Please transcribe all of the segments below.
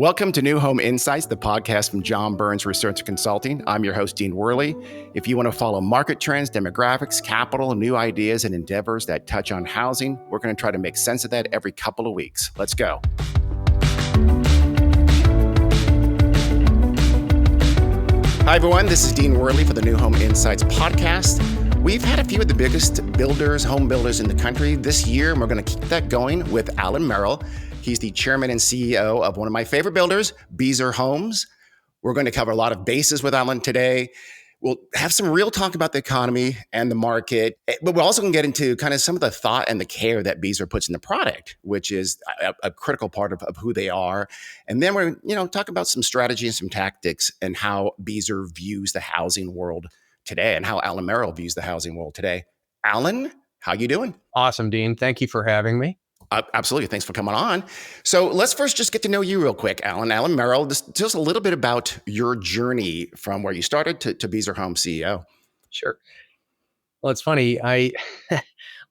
Welcome to New Home Insights, the podcast from John Burns Research Consulting. I'm your host, Dean Worley. If you want to follow market trends, demographics, capital, new ideas, and endeavors that touch on housing, we're going to try to make sense of that every couple of weeks. Let's go. Hi, everyone. This is Dean Worley for the New Home Insights podcast. We've had a few of the biggest builders, home builders in the country this year, and we're going to keep that going with Allan Merrill. He's the chairman and CEO of one of my favorite builders, Beazer Homes. We're going to cover a lot of bases with Allan today. We'll have some real talk about the economy and the market, but we're also going to get into kind of some of the thought and the care that Beazer puts in the product, which is a critical part of who they are. And then we're talk about some strategy and some tactics and how Beazer views the housing world today and how Allan Merrill views the housing world today. Allan, how you doing? Awesome, Dean. Thank you for having me. Absolutely. Thanks for coming on. So let's first just get to know you real quick, Allan. Allan Merrill, just tell us a little bit about your journey from where you started to Beazer Home CEO. Sure. Well, it's funny.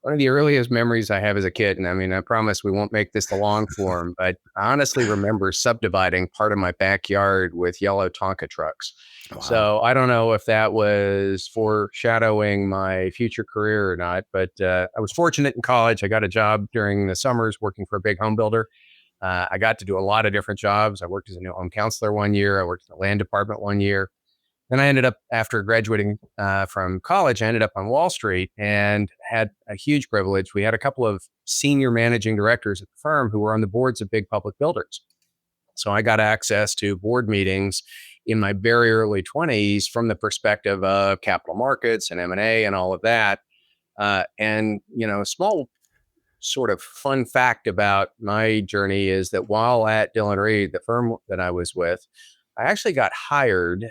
One of the earliest memories I have as a kid, and I promise we won't make this the long form, but I honestly remember subdividing part of my backyard with yellow Tonka trucks. Wow. So I don't know if that was foreshadowing my future career or not, but I was fortunate in college. I got a job during the summers working for a big home builder. I got to do a lot of different jobs. I worked as a new home counselor one year. I worked in the land department one year. Then I ended up, after graduating from college, I ended up on Wall Street and had a huge privilege. We had a couple of senior managing directors at the firm who were on the boards of big public builders. So I got access to board meetings in my very early 20s from the perspective of capital markets and M&A and all of that. A small sort of fun fact about my journey is that while at Dillon Read, the firm that I was with, I actually got hired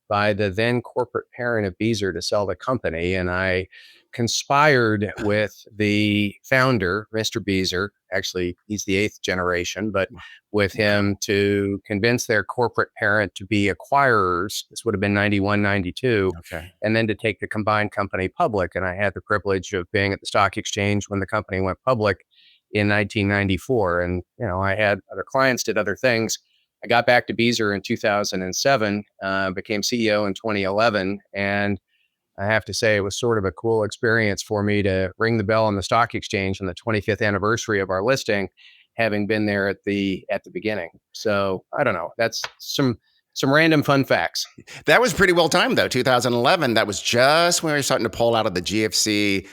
by the then corporate parent of Beazer to sell the company. And I conspired with the founder, Mr. Beazer. Actually, he's the 8th generation, but with him to convince their corporate parent to be acquirers. This would have been 91, 92. Okay. And then to take the combined company public. And I had the privilege of being at the stock exchange when the company went public in 1994. And, I had other clients, did other things. I got back to Beazer in 2007, became CEO in 2011, and I have to say it was sort of a cool experience for me to ring the bell on the stock exchange on the 25th anniversary of our listing, having been there at the beginning. So I don't know. That's some random fun facts. That was pretty well timed, though. 2011. That was just when we were starting to pull out of the GFC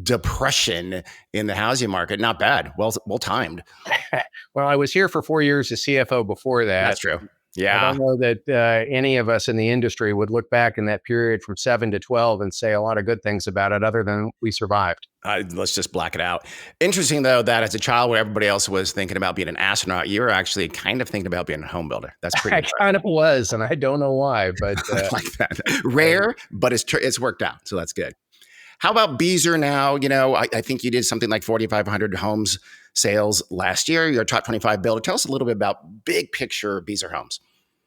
depression in the housing market. Not bad. Well timed. Well, I was here for 4 years as CFO before that. That's true. Yeah. I don't know that any of us in the industry would look back in that period from 7 to 12 and say a lot of good things about it other than we survived. Let's just black it out. Interesting, though, that as a child where everybody else was thinking about being an astronaut, you were actually kind of thinking about being a home builder. That's pretty I kind of was, and I don't know why, but I like that. Rare, but it's worked out. So that's good. How about Beazer now? I think you did something like 4,500 homes sales last year. You're a top 25 builder. Tell us a little bit about big picture Beazer Homes.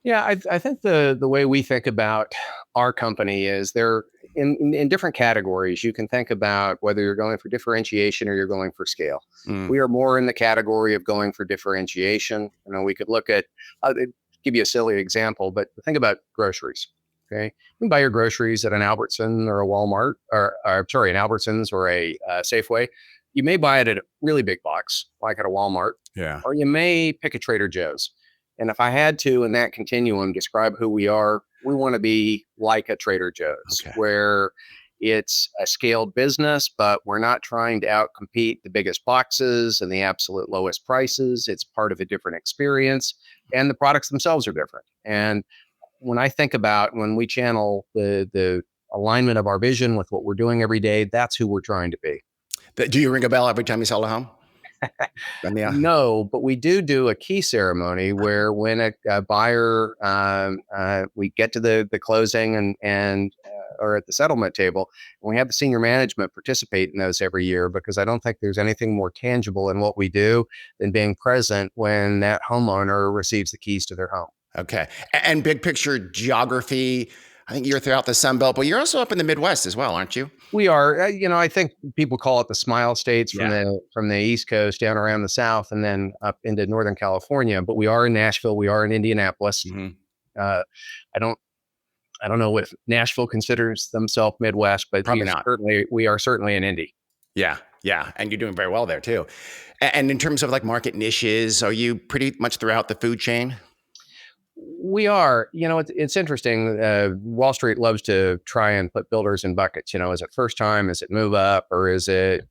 Yeah, I think the way we think about our company is they're in different categories. You can think about whether you're going for differentiation or you're going for scale. We are more in the category of going for differentiation. We could look at, I'll give you a silly example, but think about groceries. Okay, you can buy your groceries at an Albertson or a Walmart, an Albertsons or a Safeway. You may buy it at a really big box, like at a Walmart. Yeah. Or you may pick a Trader Joe's. And if I had to, in that continuum, describe who we are, we want to be like a Trader Joe's, where it's a scaled business, but we're not trying to outcompete the biggest boxes and the absolute lowest prices. It's part of a different experience, and the products themselves are different. And when I think about when we channel the alignment of our vision with what we're doing every day, that's who we're trying to be. Do you ring a bell every time you sell a home? No, but we do a key ceremony where when a buyer, we get to the closing and or at the settlement table, and we have the senior management participate in those every year, because I don't think there's anything more tangible in what we do than being present when that homeowner receives the keys to their home. Okay. And big picture geography, I think you're throughout the Sun Belt, but you're also up in the Midwest as well, aren't you? We are, I think people call it the Smile States from Yeah. the East Coast down around the South, and then up into Northern California. But we are in Nashville. We are in Indianapolis. Hmm. Uh, I don't I don't know if Nashville considers themselves Midwest, but Probably not. we are certainly in Indy. Yeah. Yeah. And you're doing very well there too. And in terms of like market niches, are you pretty much throughout the food chain? We are, it's interesting. Wall Street loves to try and put builders in buckets. Is it first time? Is it move up? Or is it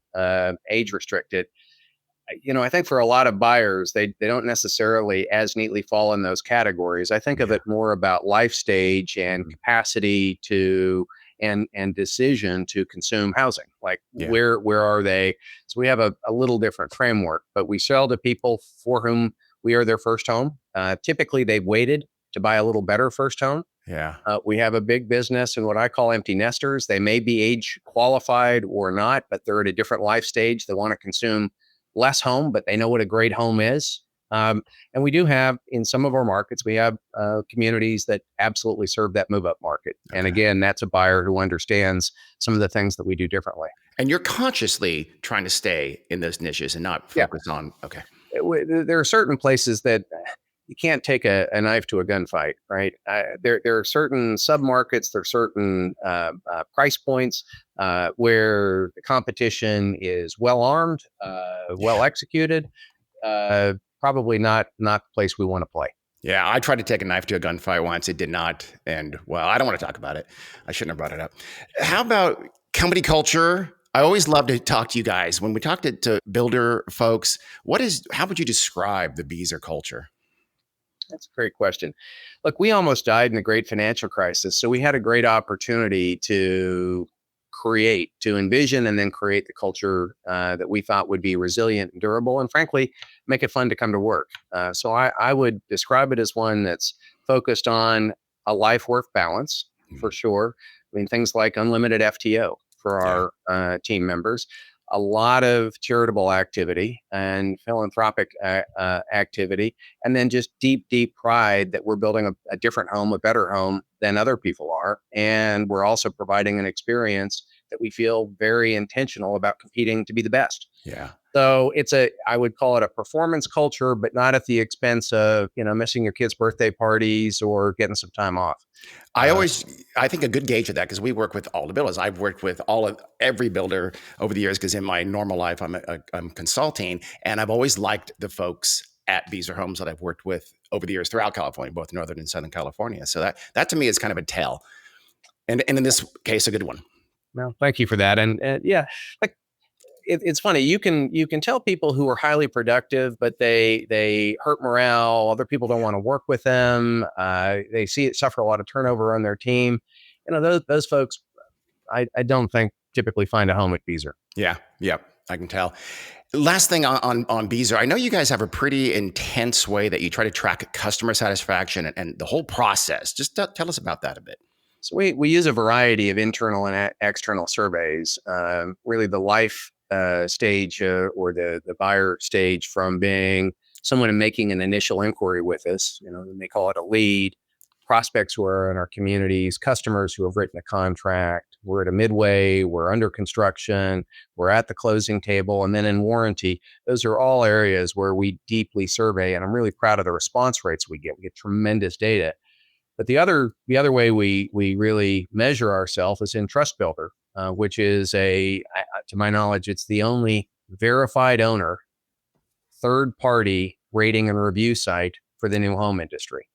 age restricted? I think for a lot of buyers, they don't necessarily as neatly fall in those categories. I think of Yeah. it more about life stage and Mhm. capacity to and decision to consume housing. Like Yeah. where are they? So we have a little different framework, but we sell to people for whom we are their first home. Typically, they've waited to buy a little better first home. Yeah. We have a big business and what I call empty nesters. They may be age qualified or not, but they're at a different life stage. They want to consume less home, but they know what a great home is. And we do have in some of our markets, we have communities that absolutely serve that move up market. And Okay. again, that's a buyer who understands some of the things that we do differently. And you're consciously trying to stay in those niches and not Yeah. focus on, okay. There are certain places that you can't take a knife to a gunfight, right? There are certain submarkets, there are certain price points where the competition is well armed, well executed. Probably not the place we want to play. Yeah, I tried to take a knife to a gunfight once. It did not end well. I don't want to talk about it. I shouldn't have brought it up. How about company culture? I always love to talk to you guys. When we talk to builder folks, how would you describe the Beazer culture? That's a great question. Look, we almost died in the great financial crisis. So we had a great opportunity to envision and then create the culture that we thought would be resilient and durable and frankly, make it fun to come to work. So I would describe it as one that's focused on a life work balance for Mhm. sure. I mean, things like unlimited FTO for Yeah, our team members, a lot of charitable activity and philanthropic activity, and then just deep pride that we're building a different home, a better home than other people are. And we're also providing an experience that we feel very intentional about competing to be the best. yeah. So I would call it a performance culture, but not at the expense of, missing your kids' birthday parties or getting some time off. I Uh, always, I think a good gauge of that because we work with all the builders. I've worked with every builder over the years because in my normal life I'm consulting, and I've always liked the folks at Beazer Homes that I've worked with over the years throughout California, both Northern and Southern California. So that to me is kind of a tell, and in this case, a good one. well, thank you for that. And yeah, like it's funny. You can tell people who are highly productive, but they hurt morale. Other people don't want to work with them. They see it suffer a lot of turnover on their team. Those folks, I don't think typically find a home at Beazer. Yeah, yep, I can tell. Last thing on Beazer, I know you guys have a pretty intense way that you try to track customer satisfaction and the whole process. Just tell us about that a bit. So we use a variety of internal and external surveys. Really, the life stage or the buyer stage from being someone making an initial inquiry with us. They may call it a lead. Prospects who are in our communities, customers who have written a contract. We're at a midway. We're under construction. We're at the closing table, and then in warranty. Those are all areas where we deeply survey, and I'm really proud of the response rates we get. We get tremendous data. But the other way we really measure ourselves is in Trust Builder, which is to my knowledge, it's the only verified owner third party rating and review site for the new home industry.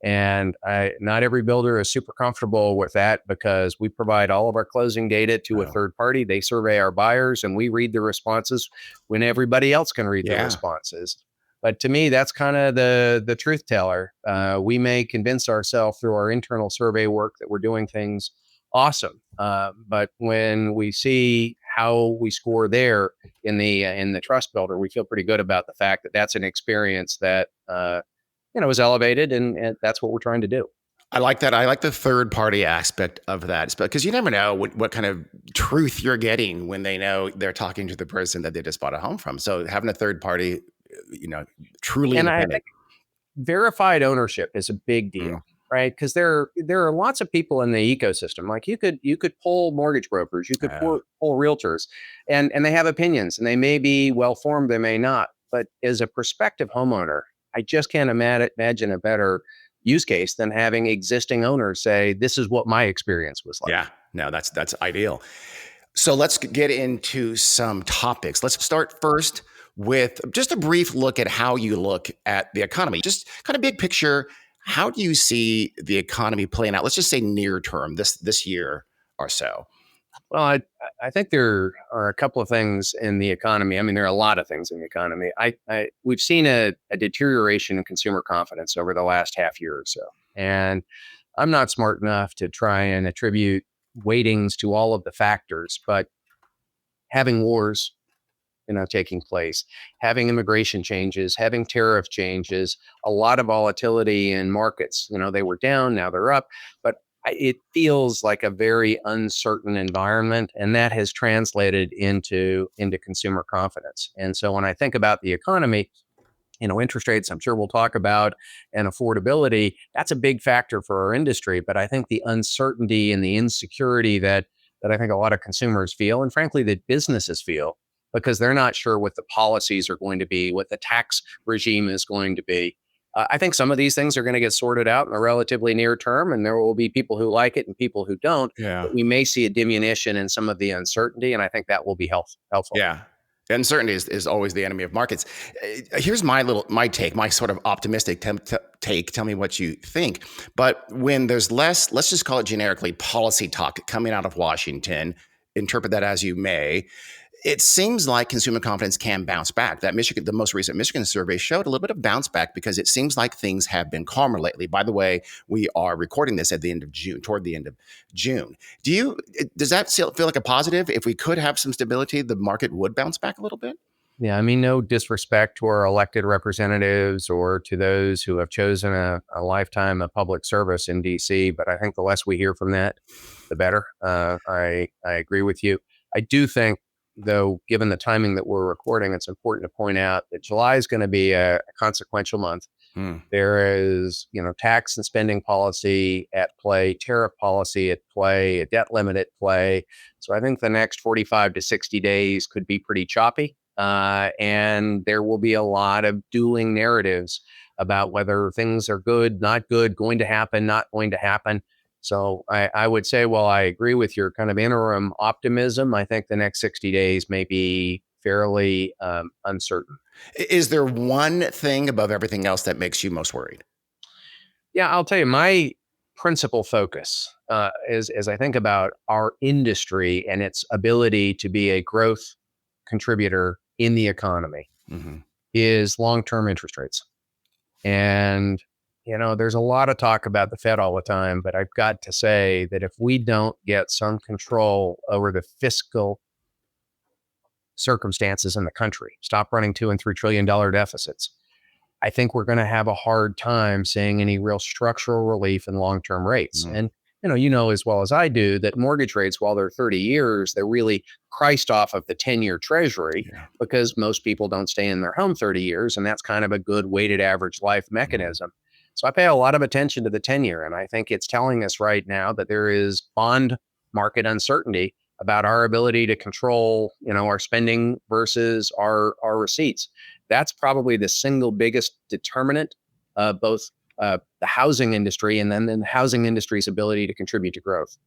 And not every builder is super comfortable with that because we provide all of our closing data to a Oh, third party. They survey our buyers and we read the responses when everybody else can read the yeah. responses. But to me, that's kind of the truth teller. We may convince ourselves through our internal survey work that we're doing things awesome, but when we see how we score there in the Trust Builder, we feel pretty good about the fact that that's an experience that is elevated, and that's what we're trying to do. I like that. I like the third party aspect of that because you never know what kind of truth you're getting when they know they're talking to the person that they just bought a home from. So having a third party, truly And I independent. think verified ownership is a big Mm, deal, right? Because there are lots of people in the ecosystem. Like you could pull mortgage brokers, you could pull realtors, and they have opinions, and they may be well formed, they may not. But as a prospective homeowner, I just can't imagine a better use case than having existing owners say, "This is what my experience was like." Yeah, no, that's ideal. So let's get into some topics. Let's start first with just a brief look at how you look at the economy. Just kind of big picture, how do you see the economy playing out? Let's just say near term, this year or so. Well, I think there are a couple of things in the economy. I mean, there are a lot of things in the economy. We've seen a deterioration in consumer confidence over the last half year or so, and I'm not smart enough to try and attribute weightings to all of the factors, but having wars, taking place, having immigration changes, having tariff changes, a lot of volatility in markets. They were down, now they're up, but it feels like a very uncertain environment, and that has translated into consumer confidence. And so when I think about the economy, interest rates, I'm sure we'll talk about, and affordability, that's a big factor for our industry. But I think the uncertainty and the insecurity that I think a lot of consumers feel, and frankly, that businesses feel, because they're not sure what the policies are going to be, what the tax regime is going to be. I think some of these things are going to get sorted out in a relatively near term, and there will be people who like it and people who don't. Yeah. But we may see a diminution in some of the uncertainty, and I think that will be helpful. Yeah. Uncertainty is always the enemy of markets. Here's my take, my sort of optimistic take. Tell me what you think. But when there's less, let's just call it generically, policy talk coming out of Washington, interpret that as you may, it seems like consumer confidence can bounce back. The most recent Michigan survey showed a little bit of bounce back because it seems like things have been calmer lately. By the way, we are recording this at the end of June, toward the end of June. Does that feel like a positive? If we could have some stability, the market would bounce back a little bit? Yeah, I mean, no disrespect to our elected representatives or to those who have chosen a lifetime of public service in DC, but I think the less we hear from that, the better. I agree with you. I do think, though, given the timing that we're recording, it's important to point out that July is going to be a consequential month. There is, tax and spending policy at play, tariff policy at play, a debt limit at play. So I think the next 45 to 60 days could be pretty choppy. And there will be a lot of dueling narratives about whether things are good, not good, going to happen, not going to happen. So I would say, while I agree with your kind of interim optimism, I think the next 60 days may be fairly uncertain. Is there one thing above everything else that makes you most worried? Yeah, I'll tell you, my principal focus is as I think about our industry and its ability to be a growth contributor in the economy, is long-term interest rates. And, there's a lot of talk about the Fed all the time, but I've got to say that if we don't get some control over the fiscal circumstances in the country, stop running $2 and $3 trillion deficits, I think we're going to have a hard time seeing any real structural relief in long-term rates. And as well as I do that mortgage rates, while they're 30 years, they're really priced off of the 10-year treasury because most people don't stay in their home 30 years. And that's kind of a good weighted average life mechanism. So I pay a lot of attention to the 10-year. And I think it's telling us right now that there is bond market uncertainty about our ability to control, our spending versus our receipts. That's probably the single biggest determinant of both the housing industry and then the housing industry's ability to contribute to growth.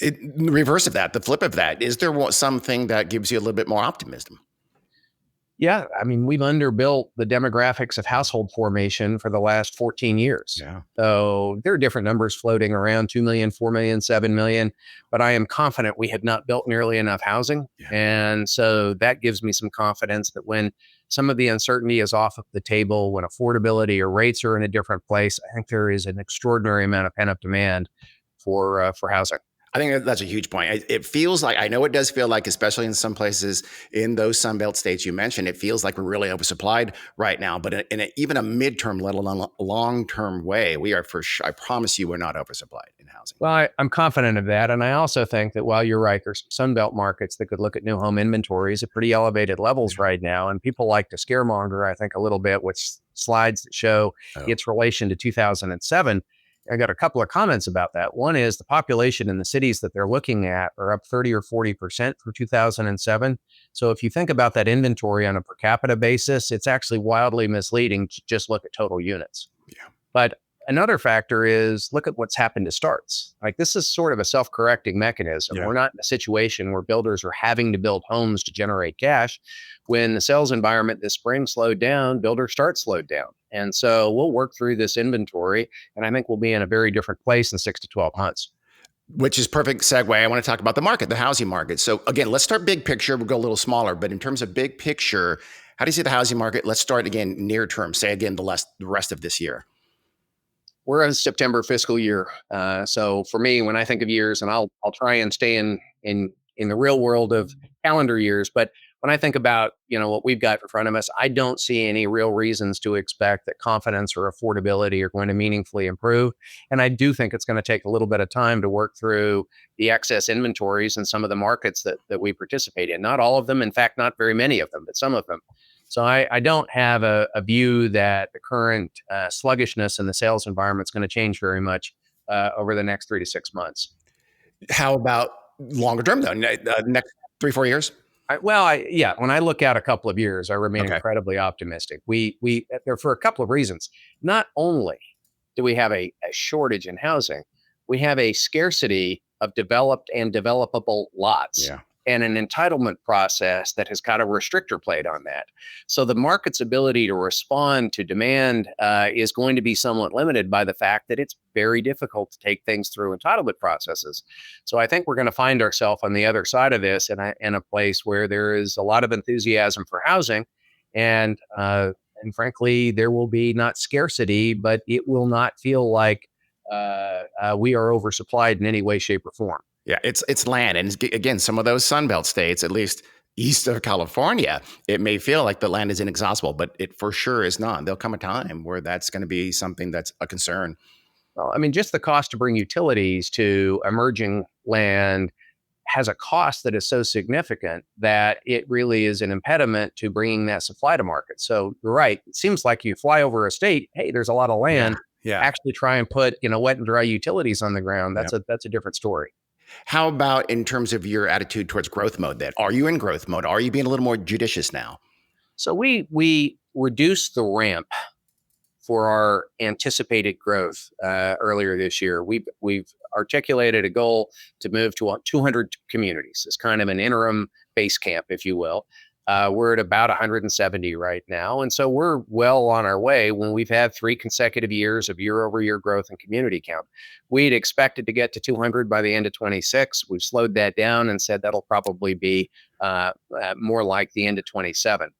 The reverse of that, the flip of that, is there something that gives you a little bit more optimism? Yeah, I mean, we've underbuilt the demographics of household formation for the last 14 years. Yeah. So there are different numbers floating around, 2 million, 4 million, 7 million, but I am confident we have not built nearly enough housing. Yeah. And so that gives me some confidence that when some of the uncertainty is off of the table, when affordability or rates are in a different place, I think there is an extraordinary amount of pent-up demand for housing. I think that's a huge point. It feels like, I know it does feel like, especially in some places in those Sunbelt states you mentioned, it feels like we're really oversupplied right now. But in even a midterm, let alone a long-term way, we are I promise you, we're not oversupplied in housing. Well, I'm confident of that. And I also think that while you're right, there's Sunbelt markets that could look at new home inventories at pretty elevated levels right now. And people like to scaremonger, I think, a little bit with slides that show its relation to 2007. I got a couple of comments about that. One is the population in the cities that they're looking at are up 30 or 40% from 2007. So if you think about that inventory on a per capita basis, it's actually wildly misleading to just look at total units. Yeah. But another factor is look at what's happened to starts. Like this is sort of a self-correcting mechanism. Yeah. We're not in a situation where builders are having to build homes to generate cash. When the sales environment this spring slowed down, builder starts slowed down. And so we'll work through this inventory, and I think we'll be in a very different place in 6 to 12 months. Which is perfect segue. I want to talk about the market, the housing market. So again, let's start big picture. We'll go a little smaller, but in terms of big picture, how do you see the housing market? Let's start again near term. Say again the rest of this year. We're in September fiscal year. So for me, when I think of years, and I'll try and stay in the real world of calendar years, but when I think about what we've got in front of us, I don't see any real reasons to expect that confidence or affordability are going to meaningfully improve. And I do think it's going to take a little bit of time to work through the excess inventories in some of the markets that we participate in. Not all of them, in fact, not very many of them, but some of them. So I don't have a view that the current sluggishness in the sales environment is going to change very much over the next 3 to 6 months. How about longer term though? Next 3-4 years? Yeah. When I look out a couple of years, I remain Okay. incredibly optimistic. We there for a couple of reasons. Not only do we have a shortage in housing, we have a scarcity of developed and developable lots. Yeah. And an entitlement process that has got a restrictor plate on that. So the market's ability to respond to demand is going to be somewhat limited by the fact that it's very difficult to take things through entitlement processes. So I think we're going to find ourselves on the other side of this in a place where there is a lot of enthusiasm for housing, and frankly, there will be not scarcity, but it will not feel like we are oversupplied in any way, shape, or form. Yeah, it's land. And again, some of those Sunbelt states, at least east of California, it may feel like the land is inexhaustible, but it for sure is not. There'll come a time where that's going to be something that's a concern. Well, I mean, just the cost to bring utilities to emerging land has a cost that is so significant that it really is an impediment to bringing that supply to market. So you're right. It seems like you fly over a state, hey, there's a lot of land. Yeah. Actually try and put wet and dry utilities on the ground. That's a different story. How about in terms of your attitude towards growth mode then? Are you in growth mode? Are you being a little more judicious now? So we reduced the ramp for our anticipated growth earlier this year. We've articulated a goal to move to 200 communities. It's kind of an interim base camp, if you will. We're at about 170 right now. And so we're well on our way when we've had 3 consecutive years of year-over-year growth in community count. We'd expected to get to 200 by the end of 26. We've slowed that down and said that'll probably be more like the end of 27.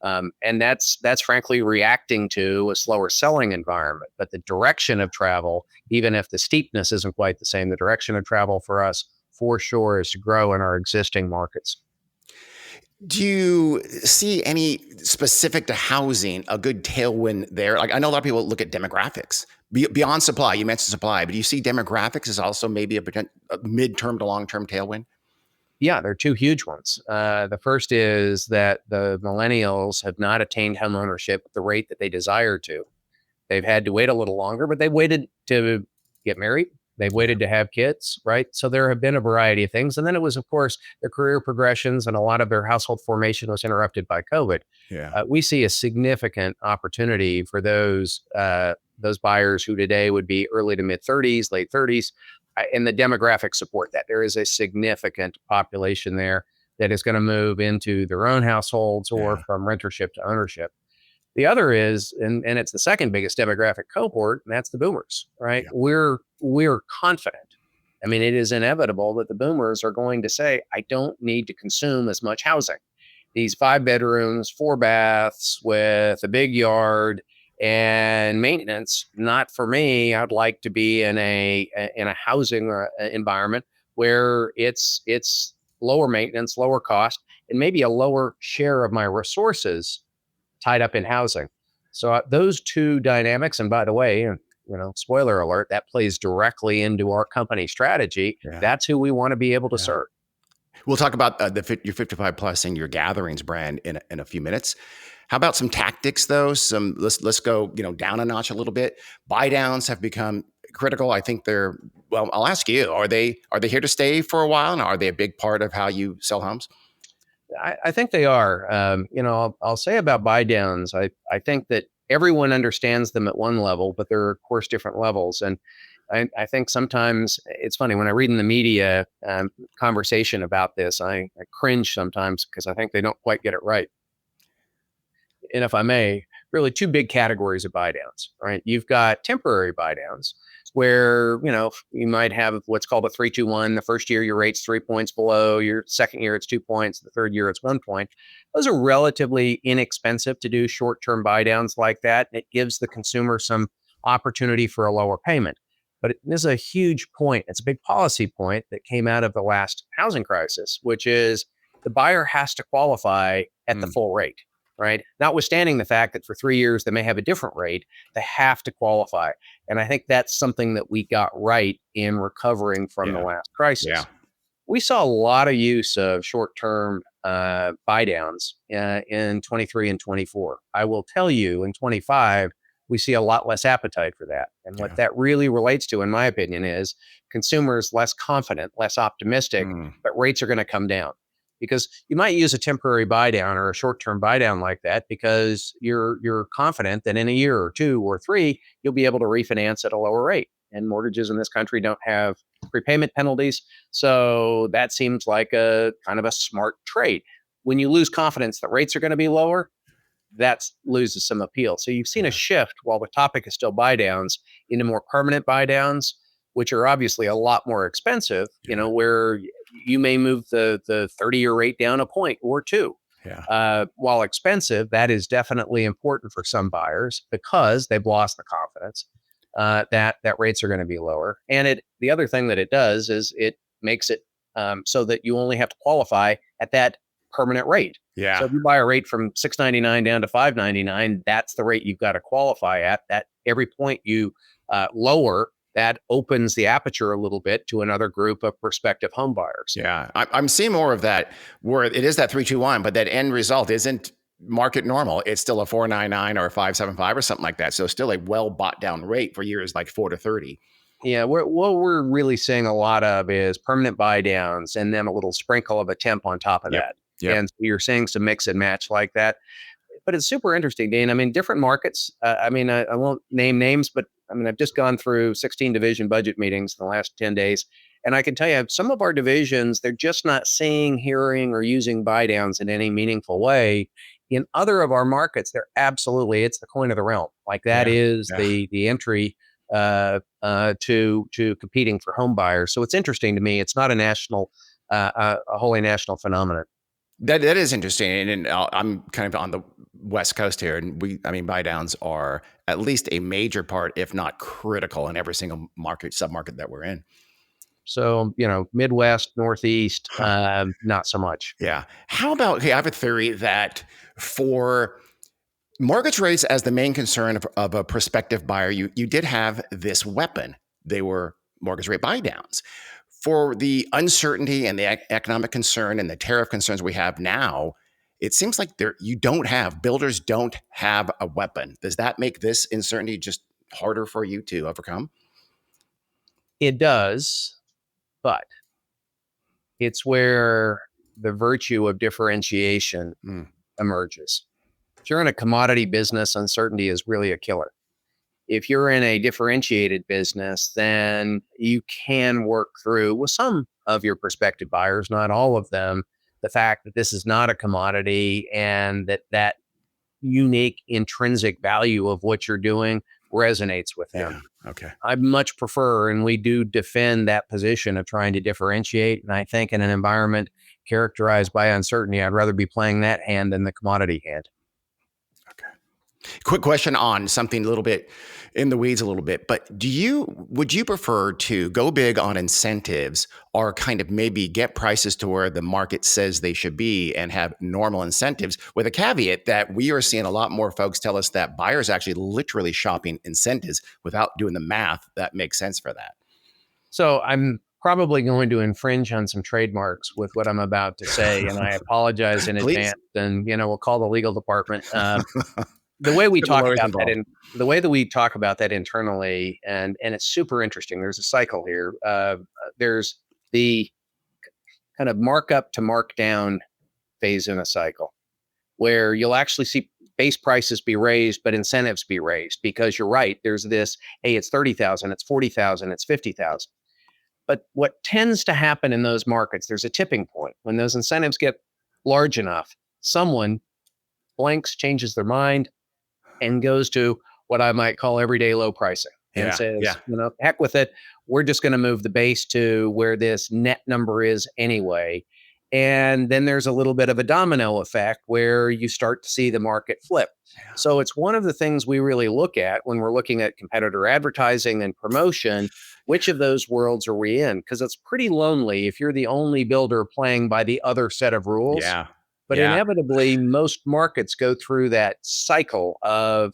And that's frankly reacting to a slower selling environment. But the direction of travel, even if the steepness isn't quite the same, the direction of travel for us for sure is to grow in our existing markets. Do you see any specific to housing, a good tailwind there? Like I know a lot of people look at demographics beyond supply. You mentioned supply, but do you see demographics as also maybe a midterm to long-term tailwind? Yeah, there are 2 huge ones. The first is that the millennials have not attained home ownership at the rate that they desire to. They've had to wait a little longer, but they've waited to get married. They've waited to have kids, right? So there have been a variety of things. And then it was, of course, their career progressions, and a lot of their household formation was interrupted by COVID. Yeah. We see a significant opportunity for those buyers who today would be early to mid 30s, late 30s, and the demographics support that. There is a significant population there that is going to move into their own households or from rentership to ownership. The other is, and it's the second biggest demographic cohort, and that's the boomers, right? Yeah. We're confident. I mean, it is inevitable that the boomers are going to say, I don't need to consume as much housing. These 5 bedrooms, 4 baths with a big yard and maintenance, not for me. I'd like to be in a housing environment where it's lower maintenance, lower cost, and maybe a lower share of my resources tied up in housing. So those 2 dynamics, and by the way, spoiler alert, that plays directly into our company strategy. Yeah. That's who we want to be able to serve. We'll talk about your 55 plus and your gatherings brand in a few minutes. How about some tactics though? Let's go down a notch a little bit. Buy downs have become critical. I think they're, well, I'll ask you, are they here to stay for a while? And are they a big part of how you sell homes? I think they are. I'll say about buy downs. I think that everyone understands them at one level, but there are of course different levels. And I think sometimes it's funny when I read in the media conversation about this, I cringe sometimes because I think they don't quite get it right. And if I may, really two big categories of buy downs, right? You've got temporary buy downs where, you might have what's called a 3-2-1. The first year your rate's 3 points below, your second year it's 2 points, the third year it's 1 point. Those are relatively inexpensive to do short-term buy downs like that. It gives the consumer some opportunity for a lower payment. But this is a huge point. It's a big policy point that came out of the last housing crisis, which is the buyer has to qualify at the full rate, right? Notwithstanding the fact that for 3 years they may have a different rate, they have to qualify. And I think that's something that we got right in recovering from the last crisis. Yeah. We saw a lot of use of short-term buy downs in 23 and 24. I will tell you in 25, we see a lot less appetite for that. And what that really relates to, in my opinion, is consumers less confident, less optimistic, but rates are going to come down. Because you might use a temporary buy down or a short-term buy down like that because you're confident that in a year or 2 or 3 you'll be able to refinance at a lower rate. And mortgages in this country don't have prepayment penalties, so that seems like a kind of a smart trade. When you lose confidence that rates are going to be lower, that loses some appeal. So you've seen a shift while the topic is still buy downs into more permanent buy downs, which are obviously a lot more expensive, where you may move the 30-year rate down a point or two. While expensive, that is definitely important for some buyers because they've lost the confidence that rates are going to be lower. And the other thing that it does is it makes it so that you only have to qualify at that permanent rate. So if you buy a rate from $6.99 down to $5.99, that's the rate you've got to qualify at. That every point you lower, that opens the aperture a little bit to another group of prospective home buyers. Yeah, I'm seeing more of that where it is that 3-2-1, but that end result isn't market normal. It's still a 4.99 or a 5.75 or something like that. So still a well bought down rate for years like 4 to 30. Yeah, what we're really seeing a lot of is permanent buy downs and then a little sprinkle of a temp on top of that. And so you're seeing some mix and match like that. But it's super interesting, Dean. I mean, different markets. I won't name names, but I've just gone through 16 division budget meetings in the last 10 days. And I can tell you, some of our divisions, they're just not seeing, hearing, or using buy downs in any meaningful way. In other of our markets, they're absolutely, it's the coin of the realm. Like that is the entry to competing for home buyers. So it's interesting to me. It's not a wholly national phenomenon. That is interesting. And I'm kind of on the West Coast here. And buy downs are at least a major part, if not critical, in every single submarket that we're in. So, Midwest, Northeast, not so much. Yeah. How about, I have a theory that for mortgage rates as the main concern of a prospective buyer, you did have this weapon. They were mortgage rate buy downs. For the uncertainty and the economic concern and the tariff concerns we have now, it seems like builders don't have a weapon. Does that make this uncertainty just harder for you to overcome? It does, but it's where the virtue of differentiation emerges. If you're in a commodity business, uncertainty is really a killer. If you're in a differentiated business, then you can work through with some of your prospective buyers, not all of them, the fact that this is not a commodity and that unique intrinsic value of what you're doing resonates with them. Yeah. Okay. I much prefer, and we do defend that position of trying to differentiate. And I think in an environment characterized by uncertainty, I'd rather be playing that hand than the commodity hand. Quick question on something a little bit in the weeds a little bit, but would you prefer to go big on incentives or kind of maybe get prices to where the market says they should be and have normal incentives, with a caveat that we are seeing a lot more folks tell us that buyers actually literally shopping incentives without doing the math that makes sense for that? So I'm probably going to infringe on some trademarks with what I'm about to say, and I apologize in Please. advance. And we'll call the legal department. the way we for the talk lawyers about that involved. the way that we talk about that internally, and it's super interesting. There's a cycle here. There's the kind of markup to mark down phase in a cycle where you'll actually see base prices be raised, but incentives be raised because you're right. There's this, hey, it's 30,000, it's 40,000, it's 50,000. But what tends to happen in those markets, there's a tipping point when those incentives get large enough. Someone blanks, changes their mind, and goes to what I might call everyday low pricing and Yeah, says, yeah. heck with it. We're just going to move the base to where this net number is anyway. And then there's a little bit of a domino effect where you start to see the market flip. Yeah. So it's one of the things we really look at when we're looking at competitor advertising and promotion. Which of those worlds are we in? Because it's pretty lonely if you're the only builder playing by the other set of rules. Yeah. But Yeah. inevitably, most markets go through that cycle of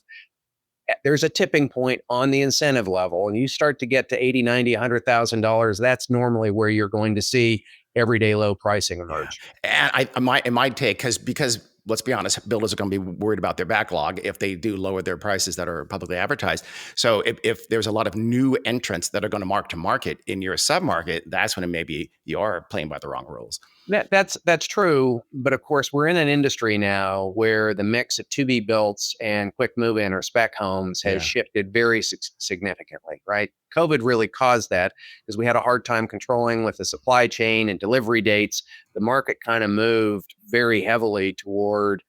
there's a tipping point on the incentive level, and you start to get to 80, 90, $100,000. That's normally where you're going to see everyday low pricing Yeah. emerge. And it might take because let's be honest, builders are going to be worried about their backlog if they do lower their prices that are publicly advertised. So if there's a lot of new entrants that are going to mark to market in your submarket, that's when it maybe you are playing by the wrong rules. That's true, but of course we're in an industry now where the mix of to be builts and quick move in or spec homes has Yeah. shifted very significantly. Right, COVID really caused that because we had a hard time controlling with the supply chain and delivery dates. The market kind of moved very heavily toward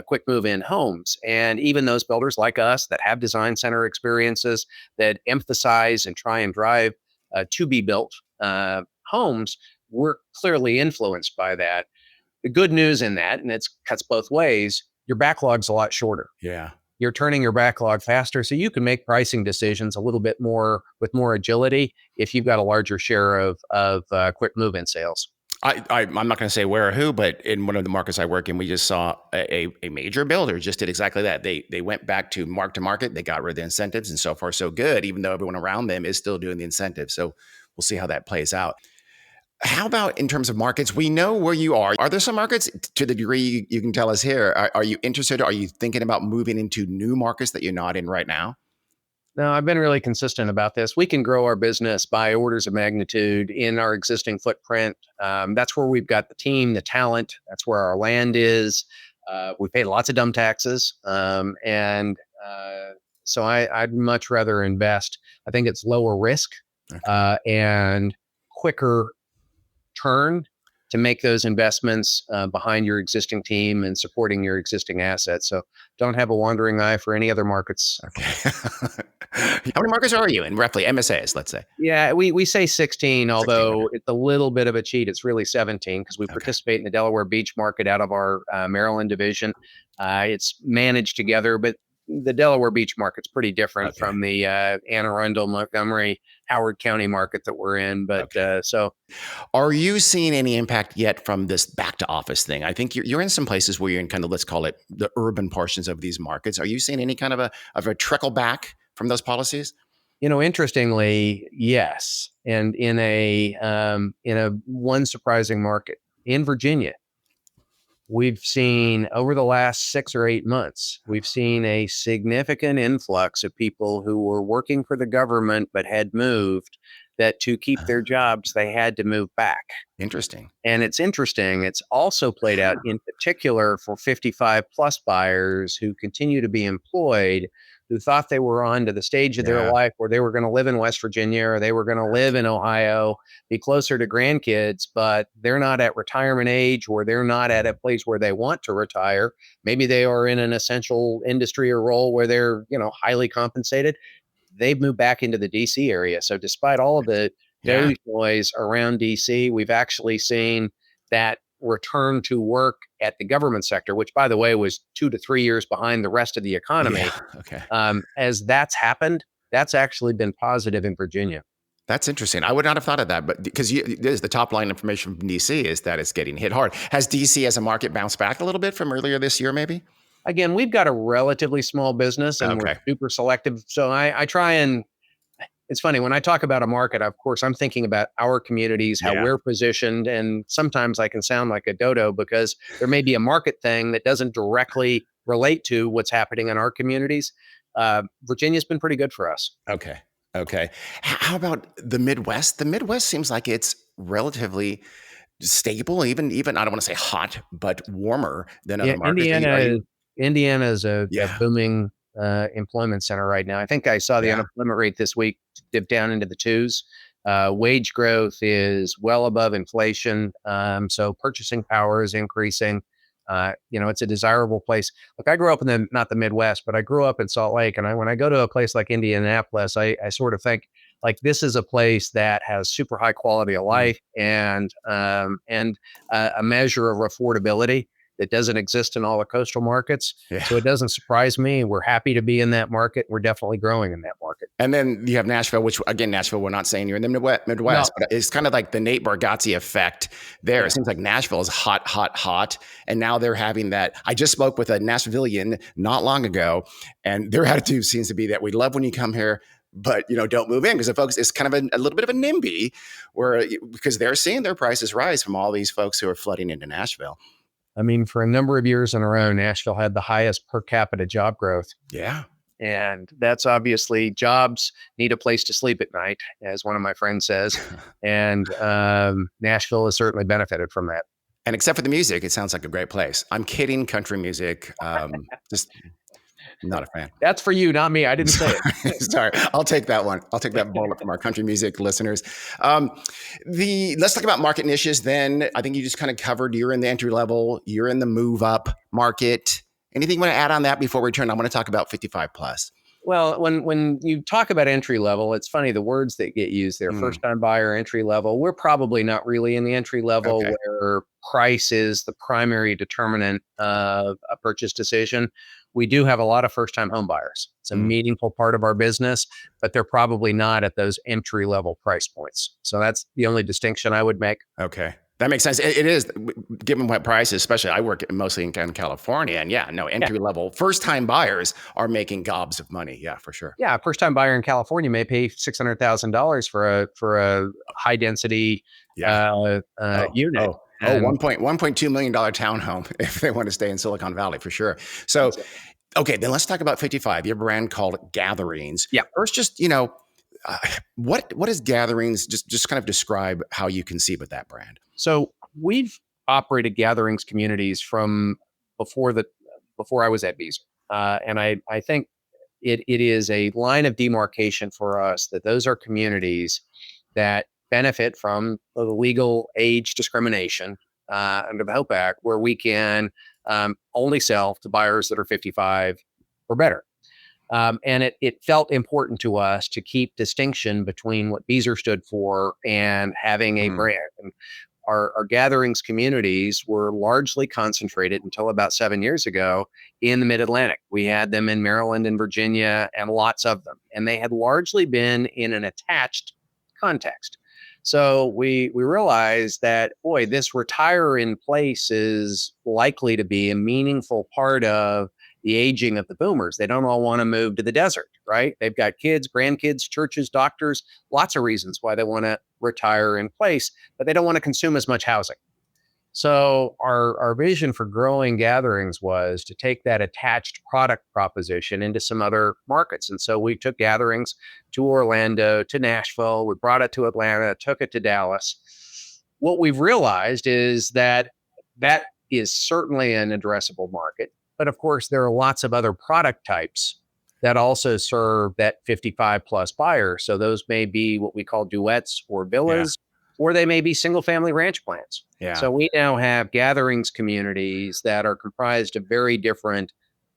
quick move in homes, and even those builders like us that have design center experiences that emphasize and try and drive to be built homes, we're clearly influenced by that. The good news in that, and it cuts both ways, your backlog's a lot shorter. Yeah. You're turning your backlog faster, so you can make pricing decisions a little bit more with more agility if you've got a larger share of quick move-in sales. I'm not going to say where or who, but in one of the markets I work in, we just saw a major builder just did exactly that. They went back to market. They got rid of the incentives, and so far so good, even though everyone around them is still doing the incentives. So we'll see how that plays out. How about in terms of markets? We know where you are. Are there some markets, to the degree you can tell us here, are you interested? Are you thinking about moving into new markets that you're not in right now? No, I've been really consistent about this. We can grow our business by orders of magnitude in our existing footprint. That's where we've got the team, the talent. That's where our land is. We pay lots of dumb taxes. So I'd much rather invest. I think it's lower risk Okay. and quicker turn to make those investments behind your existing team and supporting your existing assets. So don't have a wandering eye for any other markets. Okay. How many markets are you in, roughly? MSAs, let's say. Yeah, we say 16, 16. Okay. although it's a little bit of a cheat. It's really 17 because we Okay. participate in the Delaware Beach market out of our Maryland division. It's managed together, but the Delaware Beach market's pretty different Okay. from the Anne Arundel, Montgomery, Howard County market that we're in. But Okay. Are you seeing any impact yet from this back to office thing? I think you're in some places where you're in kind of, let's call it the urban portions of these markets. Are you seeing any kind of a trickle back from those policies? Interestingly, yes. And in a one surprising market in Virginia, we've seen over the last 6 or 8 months, we've seen a significant influx of people who were working for the government but had moved that to keep their jobs, they had to move back. Interesting. And it's interesting. It's also played out in particular for 55 plus buyers who continue to be employed, who thought they were on to the stage of their Yeah. life where they were going to live in West Virginia or they were going to live in Ohio, be closer to grandkids, but they're not at retirement age or they're not at a place where they want to retire. Maybe they are in an essential industry or role where they're, highly compensated. They've moved back into the DC area. So despite all of the Yeah. DOGE noise around DC, we've actually seen that return to work at the government sector, which by the way was 2 to 3 years behind the rest of the economy. Yeah. Okay. As that's happened, that's actually been positive in Virginia. That's interesting. I would not have thought of that, but because there's the top line information from DC is that it's getting hit hard. Has DC as a market bounced back a little bit from earlier this year, maybe? Again, we've got a relatively small business and we're Okay. super selective. So I try and it's funny when I talk about a market, of course, I'm thinking about our communities, how Yeah. we're positioned. And sometimes I can sound like a dodo because there may be a market thing that doesn't directly relate to what's happening in our communities, Virginia's been pretty good for us. Okay. Okay. How about the Midwest? The Midwest seems like it's relatively stable, even I don't want to say hot, but warmer than Yeah, other markets. Are you? Indiana is a Yeah. booming employment center right now. I think I saw the Yeah. unemployment rate this week dip down into the twos. Wage growth is well above inflation, so purchasing power is increasing. It's a desirable place. Look, I grew up in the not the Midwest, but I grew up in Salt Lake, and when I go to a place like Indianapolis, I sort of think like this is a place that has super high quality of Mm, life and a measure of affordability that doesn't exist in all the coastal markets. yeah. So it doesn't surprise me. We're happy to be in that market. We're definitely growing in that market. And then you have Nashville, which again, Nashville, we're not saying you're in the No, Midwest, but it's kind of like the Nate Bargatze effect there. It yeah. seems like Nashville is hot, hot, hot. And now they're having that. I just spoke with a Nashvilleian not long ago, and their attitude seems to be that we love when you come here, but don't move in because the folks, it's kind of a little bit of a NIMBY because they're seeing their prices rise from all these folks who are flooding into Nashville. I mean, for a number of years in a row, Nashville had the highest per capita job growth. Yeah. And that's obviously jobs need a place to sleep at night, as one of my friends says. And Nashville has certainly benefited from that. And except for the music, it sounds like a great place. I'm kidding. Country music, just not a fan. That's for you, not me. I didn't say Sorry, it. sorry. I'll take that one. I'll take that bullet from our country music listeners. Um, let's talk about market niches. Then I think you just kind of covered. You're in the entry level. You're in the move up market. Anything you want to add on that before we turn? I want to talk about 55 plus. Well, when you talk about entry level, it's funny the words that get used there: Mm, first time buyer, entry level. We're probably not really in the entry level okay. where price is the primary determinant of a purchase decision. We do have a lot of first time home buyers. It's a Mm, meaningful part of our business, but they're probably not at those entry level price points. So that's the only distinction I would make. okay. That makes sense. It is given what prices, especially I work mostly in California, and yeah, no Yeah. entry level first time buyers are making gobs of money. Yeah, for sure. Yeah, a first time buyer in California may pay $600,000 for a high density Yeah. unit. And 1.2 million dollar townhome if they want to stay in Silicon Valley for sure. So, okay, then let's talk about 55. Your brand called Gatherings. yeah. First, just uh, what is Gatherings? Just kind of describe how you conceive of that brand. So we've operated gatherings communities from before the before I was at Beazer. And I think it is a line of demarcation for us that those are communities that benefit from the legal age discrimination under the HOPE Act, where we can only sell to buyers that are 55 or better. And it felt important to us to keep distinction between what Beazer stood for and having a Mm, brand. And our gatherings communities were largely concentrated until about 7 years ago in the mid-Atlantic. We had them in Maryland and Virginia and lots of them. And they had largely been in an attached context. So we realized that, boy, this retire in place is likely to be a meaningful part of the aging of the boomers. They don't all want to move to the desert, right? They've got kids, grandkids, churches, doctors, lots of reasons why they want to retire in place, but they don't want to consume as much housing. So our vision for growing gatherings was to take that attached product proposition into some other markets. And so we took gatherings to Orlando, to Nashville, we brought it to Atlanta, took it to Dallas. What we've realized is that that is certainly an addressable market. But of course, there are lots of other product types that also serve that 55 plus buyer. So those may be what we call duets or yeah. villas, or they may be single family ranch plants. Yeah. So we now have gatherings communities that are comprised of very different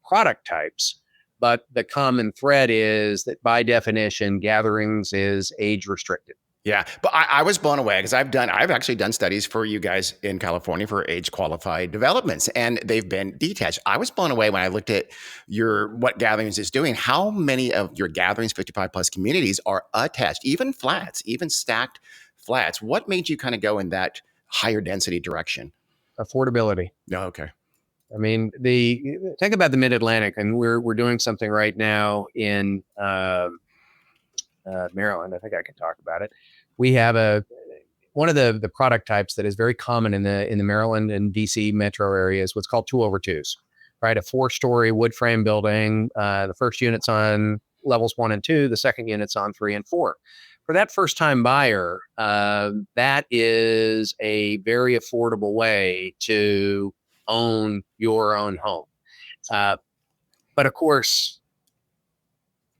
product types. But the common thread is that by definition, gatherings is age restricted. Yeah, but I was blown away because I've actually done studies for you guys in California for age qualified developments, and they've been detached. I was blown away when I looked at what Gatherings is doing. How many of your Gatherings 55 plus communities are attached, even flats, even stacked flats? What made you kind of go in that higher density direction? Affordability. No, okay. I mean, think about the Mid Atlantic, and we're doing something right now in Maryland. I think I can talk about it. We have one of the product types that is very common in the Maryland and DC metro area is what's called 2/2s. right? A 4-story wood frame building. The first unit's on levels 1 and 2. The second unit's on 3 and 4. For that first-time buyer, that is a very affordable way to own your own home. But of course,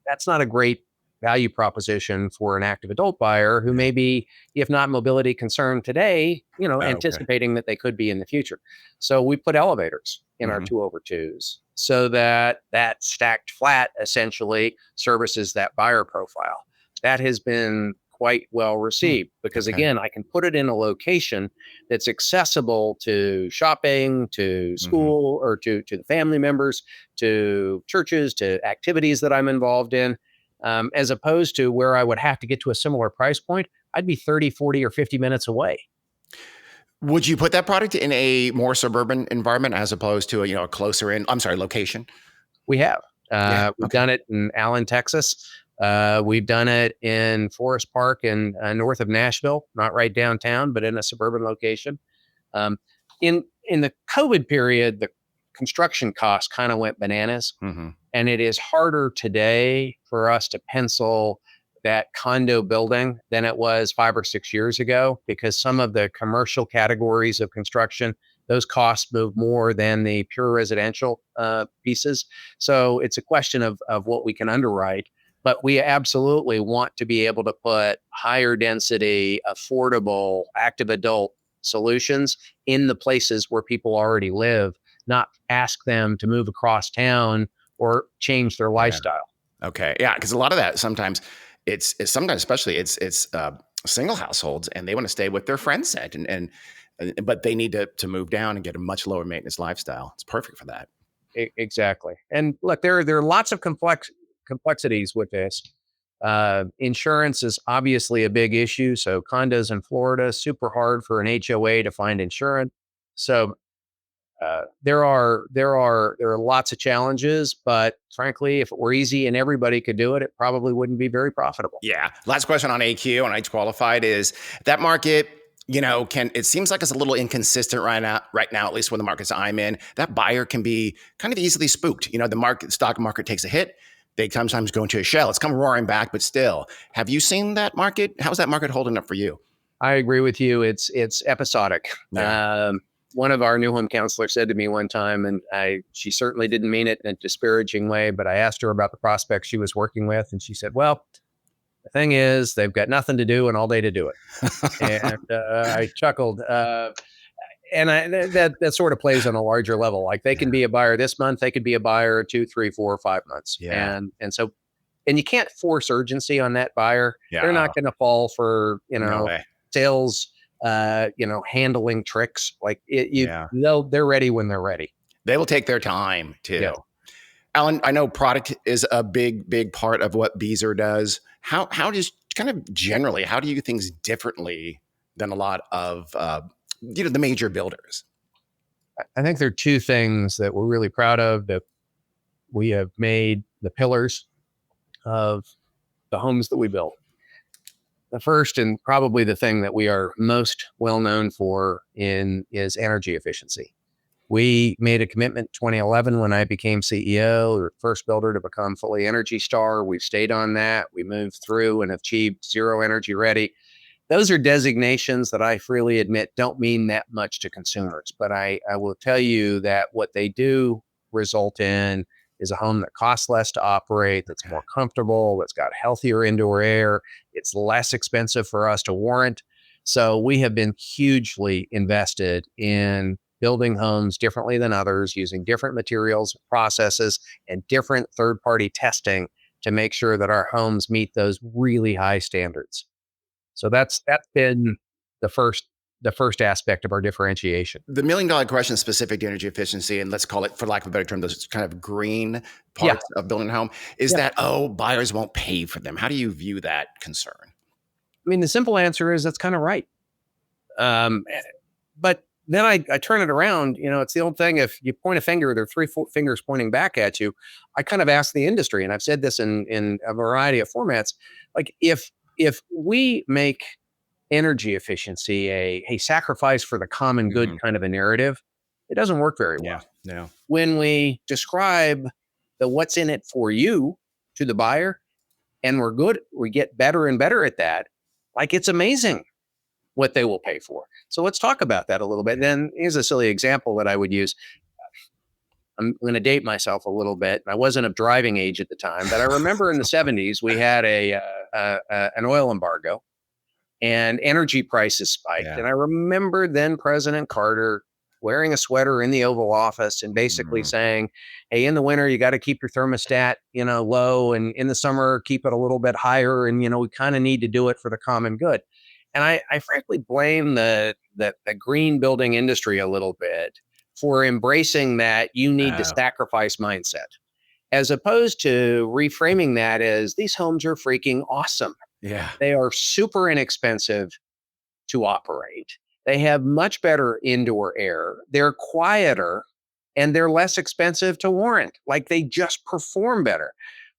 that's not a great value proposition for an active adult buyer who may be, if not mobility concerned today, Okay. anticipating that they could be in the future. So we put elevators in our Mhm. 2/2s so that that stacked flat essentially services that buyer profile. That has been quite well Hmm. received because Okay. again, I can put it in a location that's accessible to shopping, to Mhm. school, or to the family members, to churches, to activities that I'm involved in, as opposed to where I would have to get to a similar price point. I'd be 30, 40, or 50 minutes away. Would you put that product in a more suburban environment as opposed to a closer in, I'm sorry, location? We have. Yeah. We've Okay. done it in Allan, Texas. We've done it in Forest Park in north of Nashville, not right downtown, but in a suburban location. Um, in the COVID period, the construction costs kind of went bananas. Mhm. And it is harder today for us to pencil that condo building than it was 5 or 6 years ago because some of the commercial categories of construction, those costs move more than the pure residential pieces. So it's a question of what we can underwrite. But we absolutely want to be able to put higher density, affordable, active adult solutions in the places where people already live, not ask them to move across town or change their Yeah. lifestyle. Okay. Yeah, because a lot of that sometimes it's sometimes especially it's single households and they want to stay with their friend set and but they need to move down and get a much lower maintenance lifestyle. It's perfect for that. Exactly. And look, there are lots of complexities with this. Insurance is obviously a big issue. So condos in Florida, super hard for an HOA to find insurance. So there are lots of challenges, but frankly, if it were easy and everybody could do it, it probably wouldn't be very profitable. Yeah. Last question on AQ on age qualified is that market, can it seems like it's a little inconsistent right now, at least when the markets I'm in. That buyer can be kind of easily spooked. The stock market takes a hit. They sometimes go into a shell. It's come roaring back, but still. Have you seen that market? How's that market holding up for you? I agree with you. It's episodic. Yeah. One of our new home counselors said to me one time, and she certainly didn't mean it in a disparaging way, but I asked her about the prospects she was working with, and she said, "Well, the thing is, they've got nothing to do and all day to do it." And I chuckled. And that sort of plays on a larger level. Like they can Yeah. be a buyer this month, they could be a buyer 2, 3, 4, 5 months, Yeah. and you can't force urgency on that buyer. Yeah. They're not going to fall for No way. sales handling tricks. Like Yeah. they're ready when they're ready. They will take their time too. Yes. Allan, I know product is a big, big part of what Beazer does. How does kind of generally, how do you do things differently than a lot of the major builders? I think there are two things that we're really proud of that we have made the pillars of the homes that we build. The first and probably the thing that we are most well known for is energy efficiency. We made a commitment in 2011 when I became CEO, or first builder to become fully Energy Star. We've stayed on that. We moved through and achieved zero energy ready. Those are designations that I freely admit don't mean that much to consumers, but I will tell you that what they do result in is a home that costs less to operate, that's Okay. more comfortable, that's got healthier indoor air, it's less expensive for us to warrant. So we have been hugely invested in building homes differently than others, using different materials, processes, and different third-party testing to make sure that our homes meet those really high standards. So that's been the first aspect of our differentiation. The $1 million question is specific to energy efficiency, and let's call it, for lack of a better term, those kind of green Yeah, parts of building a home, is yeah. that, oh, buyers won't pay for them. How do you view that concern? I mean, the simple answer is that's kind of right. But then I turn it around. It's the old thing. If you point a finger, there are three fingers pointing back at you. I kind of ask the industry, and I've said this in a variety of formats. Like if we make energy efficiency a sacrifice for the common good Mhm. kind of a narrative, It doesn't work very well. Yeah. No. When we describe the what's in it for you to the buyer, and we get better and better at that. Like, it's amazing what they will pay for. So let's talk about that a little bit. Then here's a silly example that I would use. I'm going to date myself a little bit. I wasn't of driving age at the time, but I remember in the 70s we had an oil embargo, and energy prices spiked. Yeah. And I remember then President Carter wearing a sweater in the Oval Office and basically saying, "Hey, in the winter you got to keep your thermostat, low, and in the summer keep it a little bit higher. And we kind of need to do it for the common good." And I frankly blame the green building industry a little bit for embracing that you need to Oh, sacrifice mindset, as opposed to reframing that as these homes are freaking awesome. yeah. They are super inexpensive to operate. They have much better indoor air. They're quieter and they're less expensive to warrant. Like, they just perform better.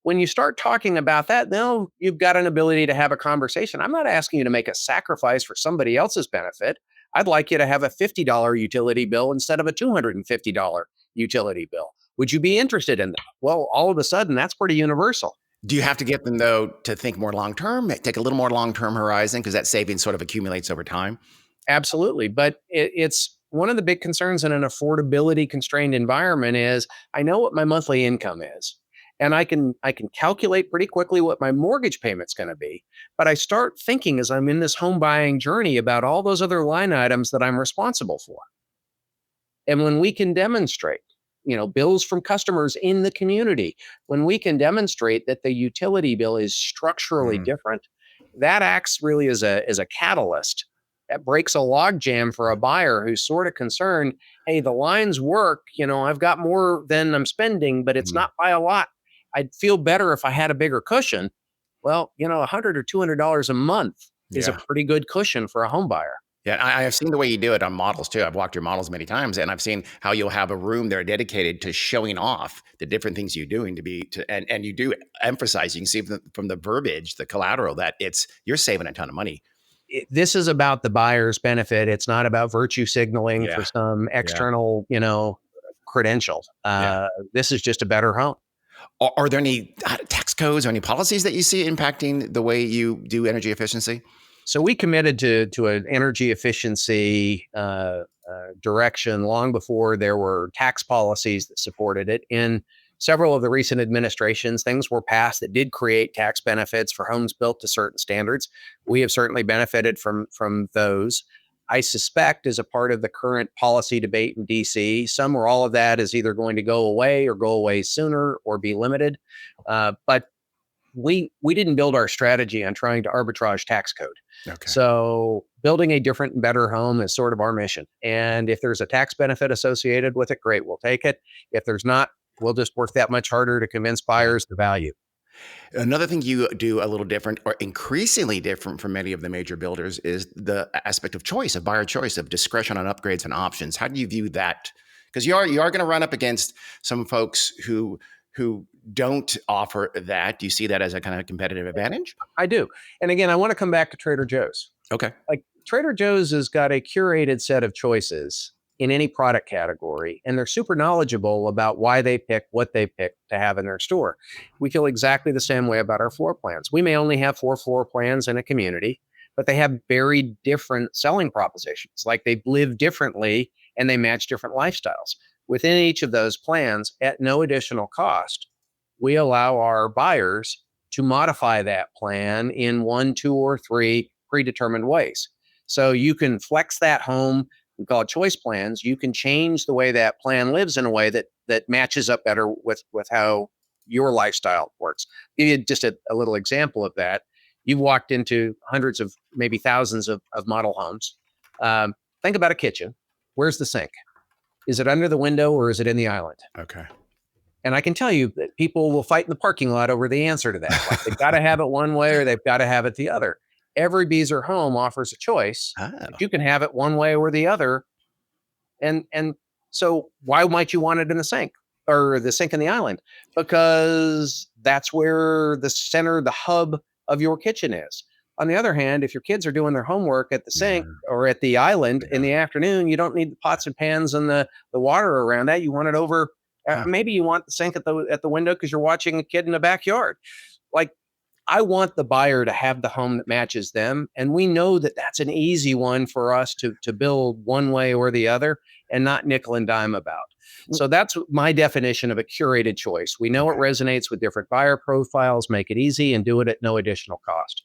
When you start talking about that, now you've got an ability to have a conversation. I'm not asking you to make a sacrifice for somebody else's benefit. I'd like you to have a $50 utility bill instead of a $250 utility bill. Would you be interested in that? Well, all of a sudden, that's pretty universal. Do you have to get them, though, to think more long term, take a little more long term horizon because that savings sort of accumulates over time? Absolutely. But it's one of the big concerns in an affordability constrained environment is I know what my monthly income is. And I can calculate pretty quickly what my mortgage payment's going to be. But I start thinking as I'm in this home buying journey about all those other line items that I'm responsible for. And when we can demonstrate, bills from customers in the community, when we can demonstrate that the utility bill is structurally Mm, different, that acts really as a catalyst that breaks a log jam for a buyer who's sort of concerned. Hey, the lines work. I've got more than I'm spending, but it's mm, not by a lot. I'd feel better if I had a bigger cushion. Well, $100 or $200 a month is a yeah. pretty good cushion for a home buyer. Yeah, I have seen the way you do it on models too. I've walked your models many times, and I've seen how you'll have a room there dedicated to showing off the different things you're doing and you do emphasize. You can see from the verbiage, the collateral that you're saving a ton of money. This is about the buyer's benefit. It's not about virtue signaling for Yeah, some yeah, external, credential. yeah. This is just a better home. Are there any tax codes or any policies that you see impacting the way you do energy efficiency? So we committed to an energy efficiency direction long before there were tax policies that supported it. In several of the recent administrations, things were passed that did create tax benefits for homes built to certain standards. We have certainly benefited from those. I suspect, as a part of the current policy debate in DC, some or all of that is either going to go away or go away sooner or be limited. But we didn't build our strategy on trying to arbitrage tax code. Okay. So building a different and better home is sort of our mission. And if there's a tax benefit associated with it, great, we'll take it. If there's not, we'll just work that much harder to convince Yeah. buyers the value. Another thing you do a little different or increasingly different from many of the major builders is the aspect of choice, of buyer choice, of discretion on upgrades and options. How do you view that? Because you are going to run up against some folks who don't offer that. Do you see that as a kind of competitive advantage? I do. And again, I want to come back to Trader Joe's. Okay. Like, Trader Joe's has got a curated set of choices in any product category, and they're super knowledgeable about why they pick what they pick to have in their store. We feel exactly the same way about our floor plans. We may only have 4 floor plans in a community, but they have very different selling propositions. Like, they live differently and they match different lifestyles. Within each of those plans, at no additional cost, we allow our buyers to modify that plan in 1, 2, or 3 predetermined ways. So you can flex that home. We call it choice plans. You can change the way that plan lives in a way that matches up better with how your lifestyle works. Give you just a little example of that. You've walked into hundreds of, maybe thousands of model homes. Think about a kitchen. Where's the sink? Is it under the window or is it in the island? Okay. And I can tell you that people will fight in the parking lot over the answer to that. Like, they've got to have it one way or they've got to have it the other. Every Beazer home offers a choice, Oh, but you can have it one way or the other. And so why might you want it in the sink or the sink in the island? Because that's where the center, the hub of your kitchen is. On the other hand, if your kids are doing their homework at the Yeah. sink or at the island in Yeah. the afternoon, you don't need the pots and pans and the water around that. You want it over. Huh. Maybe you want the sink at the window because you're watching a kid in the backyard. Like, I want the buyer to have the home that matches them, and we know that that's an easy one for us to build one way or the other, and not nickel and dime about. So that's my definition of a curated choice. We know it Okay. resonates with different buyer profiles, make it easy, and do it at no additional cost.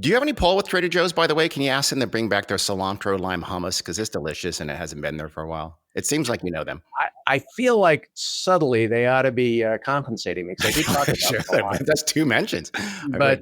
Do you have any pull with Trader Joe's, by the way? Can you ask them to bring back their cilantro lime hummus? Because it's delicious and it hasn't been there for a while. It seems like you know them. I feel like subtly they ought to be compensating me because I do talk about Sure, them a lot. that's two mentions. I bet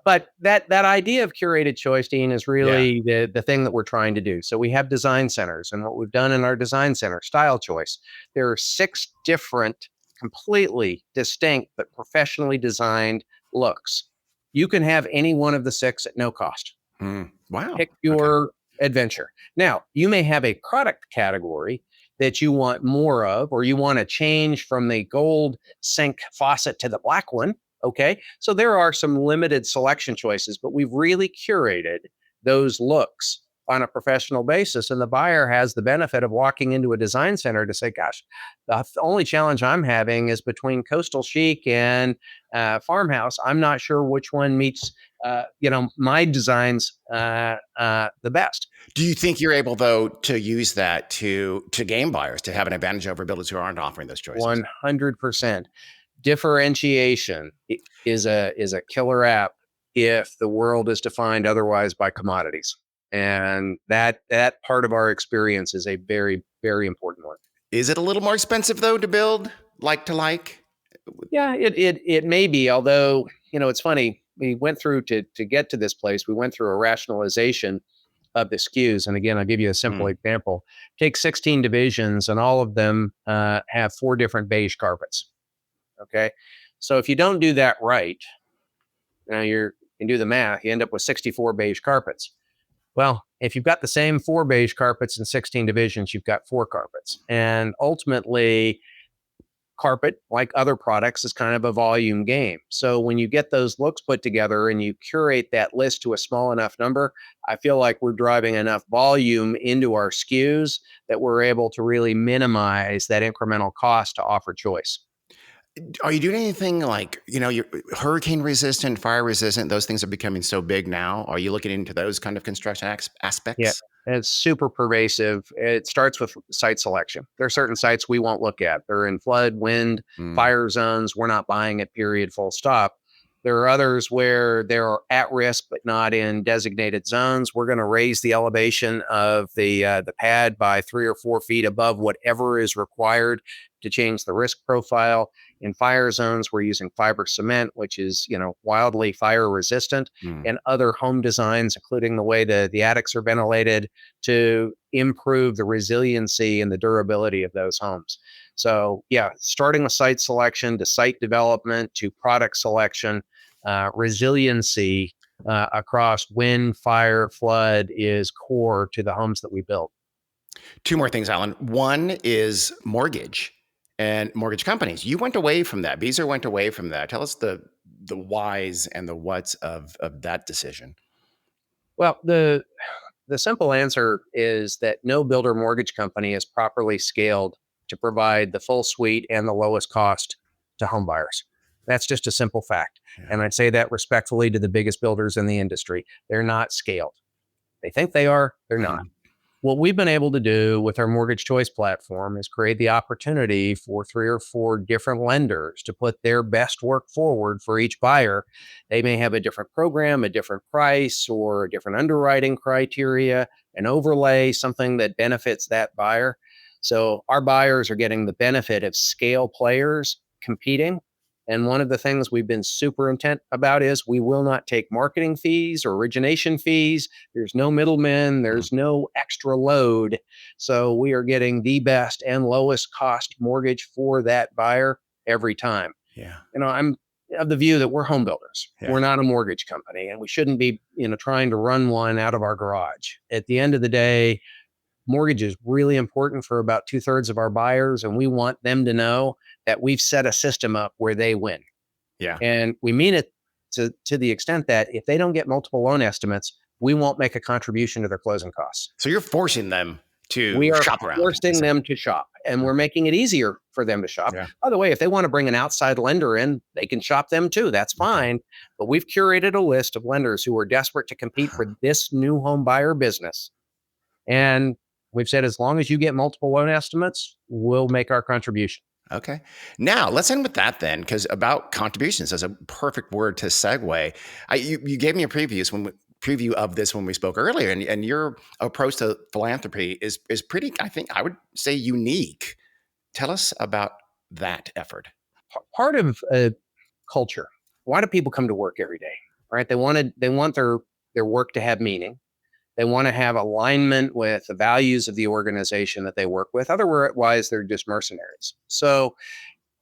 But you. that idea of curated choice, Dean, is Yeah. really the thing that we're trying to do. So we have design centers, and what we've done in our design center, style choice, there are 6 different, completely distinct but professionally designed looks. You can have any one of the 6 at no cost. Wow. Pick Okay. your adventure. Now, you may have a product category that you want more of, or you want to change from the gold sink faucet to the black one. Okay. So there are some limited selection choices, but we've really curated those looks on a professional basis. And the buyer has the benefit of walking into a design center to say, gosh, the only challenge I'm having is between coastal chic and farmhouse. I'm not sure which one meets my designs the best. Do you think you're able, though, to use that to game buyers, to have an advantage over builders who aren't offering those choices? 100% differentiation is a killer app if the world is defined otherwise by commodities, and that part of our experience is a very, very important one. Is it a little more expensive, though, to build like to like? Yeah, it may be. Although, it's funny. We went through to get to this place. We went through a rationalization of the SKUs. And again, I'll give you a simple Hmm. example. Take 16 divisions, and all of them have 4 different beige carpets. Okay, so if you don't do that right, now you can do the math. You end up with 64 beige carpets. Well, if you've got the same 4 beige carpets in 16 divisions, you've got 4 carpets, and ultimately carpet, like other products, is kind of a volume game. So when you get those looks put together and you curate that list to a small enough number, I feel like we're driving enough volume into our SKUs that we're able to really minimize that incremental cost to offer choice. Are you doing anything like, you're hurricane resistant, fire resistant? Those things are becoming so big now. Are you looking into those kind of construction Yeah, aspects? it's super pervasive. It starts with site selection. There are certain sites we won't look at. They're in flood, wind, Mm. fire zones. We're not buying it, period, full stop. There are others where they're at risk, but not in designated zones. We're going to raise the elevation of the pad by 3 or 4 feet above whatever is required to change the risk profile. In fire zones, we're using fiber cement, which is wildly fire resistant, Mm. and other home designs, including the way the attics are ventilated, to improve the resiliency and the durability of those homes. So, yeah, starting with site selection to site development to product selection, resiliency across wind, fire, flood is core to the homes that we build. 2 more things, Alan. One is mortgage and mortgage companies. You went away from that. Beazer went away from that. Tell us the whys and the whats of that decision. Well, the simple answer is that no builder mortgage company is properly scaled to provide the full suite and the lowest cost to home buyers. That's just a simple fact. Yeah. And I say that respectfully to the biggest builders in the industry. They're not scaled. They think they are, they're not. Mhm. What we've been able to do with our mortgage choice platform is create the opportunity for 3 or 4 different lenders to put their best work forward for each buyer. They may have a different program, a different price, or a different underwriting criteria, an overlay, something that benefits that buyer. So our buyers are getting the benefit of scale players competing. And one of the things we've been super intent about is we will not take marketing fees or origination fees. There's no middlemen. Mm. There's no extra load. So we are getting the best and lowest cost mortgage for that buyer every time. Yeah. I'm of the view that we're home builders. Yeah. We're not a mortgage company, and we shouldn't be, trying to run one out of our garage. At the end of the day, mortgage is really important for about 2/3 of our buyers, and we want them to know that we've set a system up where they win. Yeah. And we mean it to the extent that if they don't get multiple loan estimates, we won't make a contribution to their closing costs. So you're forcing them to We are shop around. forcing them to shop, and we're making it easier for them to shop. Yeah. By the way, if they want to bring an outside lender in, they can shop them too. That's fine. But we've curated a list of lenders who are desperate to compete for this new home buyer business. And we've said, as long as you get multiple loan estimates, we'll make our contribution. Okay. Now let's end with that then, because about contributions is a perfect word to segue. You gave me a preview of this when we spoke earlier, and your approach to philanthropy is pretty, I think I would say, unique. Tell us about that effort. Part of culture. Why do people come to work every day? Right? They want their work to have meaning. They want to have alignment with the values of the organization that they work with. Otherwise, they're just mercenaries. So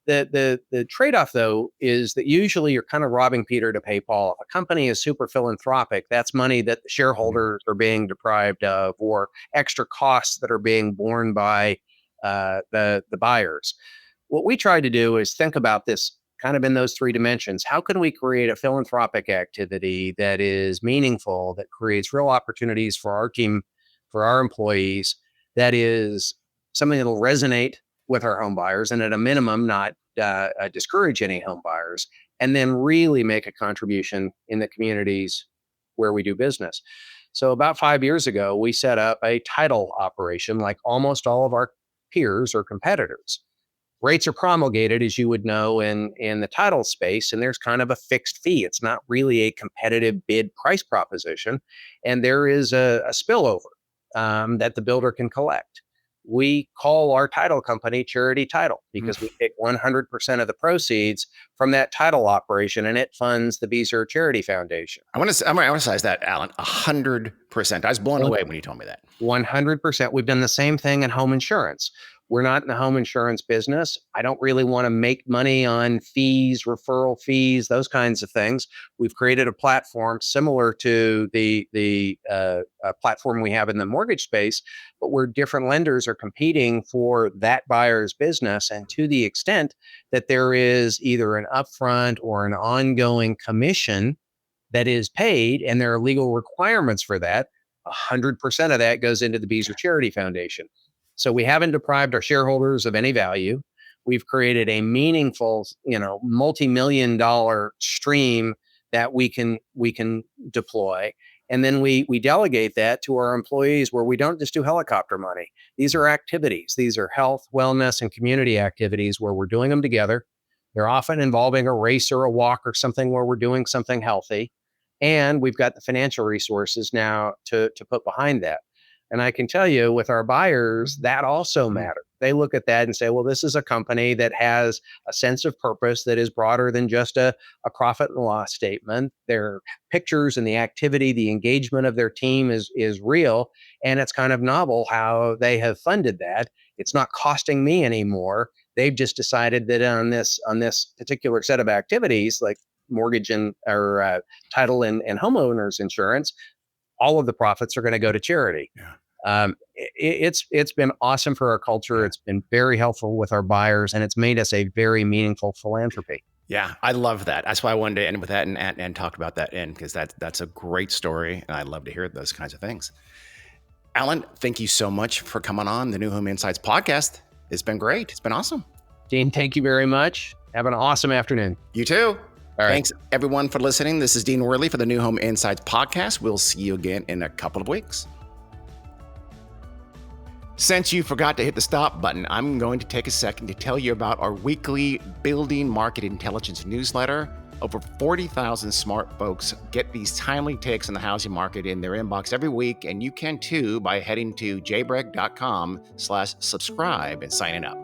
the trade-off, though, is that usually you're kind of robbing Peter to pay Paul. If a company is super philanthropic, that's money that the shareholders are being deprived of, or extra costs that are being borne by the buyers. What we try to do is think about this kind of in those three dimensions. How can we create a philanthropic activity that is meaningful, that creates real opportunities for our team, for our employees, that is something that'll resonate with our home buyers, and at a minimum, not discourage any home buyers, and then really make a contribution in the communities where we do business. So about 5 years ago, we set up a title operation like almost all of our peers or competitors. Rates are promulgated, as you would know, in the title space, and there's kind of a fixed fee. It's not really a competitive bid price proposition, and there is a spillover that the builder can collect. We call our title company Charity Title because we take 100% of the proceeds from that title operation, and it funds the Beazer Charity Foundation. I want to emphasize that, Allan, 100%. I was blown away when you told me that. 100%. We've done the same thing in home insurance. We're not in the home insurance business. I don't really want to make money on fees, referral fees, those kinds of things. We've created a platform similar to the platform we have in the mortgage space, but where different lenders are competing for that buyer's business. And to the extent that there is either an upfront or an ongoing commission that is paid, and there are legal requirements for that, 100% of that goes into the Beazer Charity Foundation. So we haven't deprived our shareholders of any value. We've created a meaningful, multi-million-dollar stream that we can deploy. And then we delegate that to our employees, where we don't just do helicopter money. These are activities. These are health, wellness, and community activities where we're doing them together. They're often involving a race or a walk or something where we're doing something healthy. And we've got the financial resources now to put behind that. And I can tell you, with our buyers, that also matters. They look at that and say, well, this is a company that has a sense of purpose that is broader than just a profit and loss statement. Their pictures and the activity, the engagement of their team is real. And it's kind of novel how they have funded that. It's not costing me anymore. They've just decided that on this particular set of activities, like mortgage and or title and homeowners insurance, all of the profits are going to go to charity. Yeah. It's been awesome for our culture. It's been very helpful with our buyers, and it's made us a very meaningful philanthropy. Yeah, I love that. That's why I wanted to end with that and talk about that because that's a great story, and I love to hear those kinds of things. Allan, thank you so much for coming on the New Home Insights podcast. It's been great. It's been awesome. Dean, thank you very much. Have an awesome afternoon. You too. All right. Thanks, everyone, for listening. This is Dean Worley for the New Home Insights podcast. We'll see you again in a couple of weeks. Since you forgot to hit the stop button, I'm going to take a second to tell you about our weekly Building Market Intelligence newsletter. Over 40,000 smart folks get these timely takes on the housing market in their inbox every week, and you can too by heading to jbreg.com/subscribe and signing up.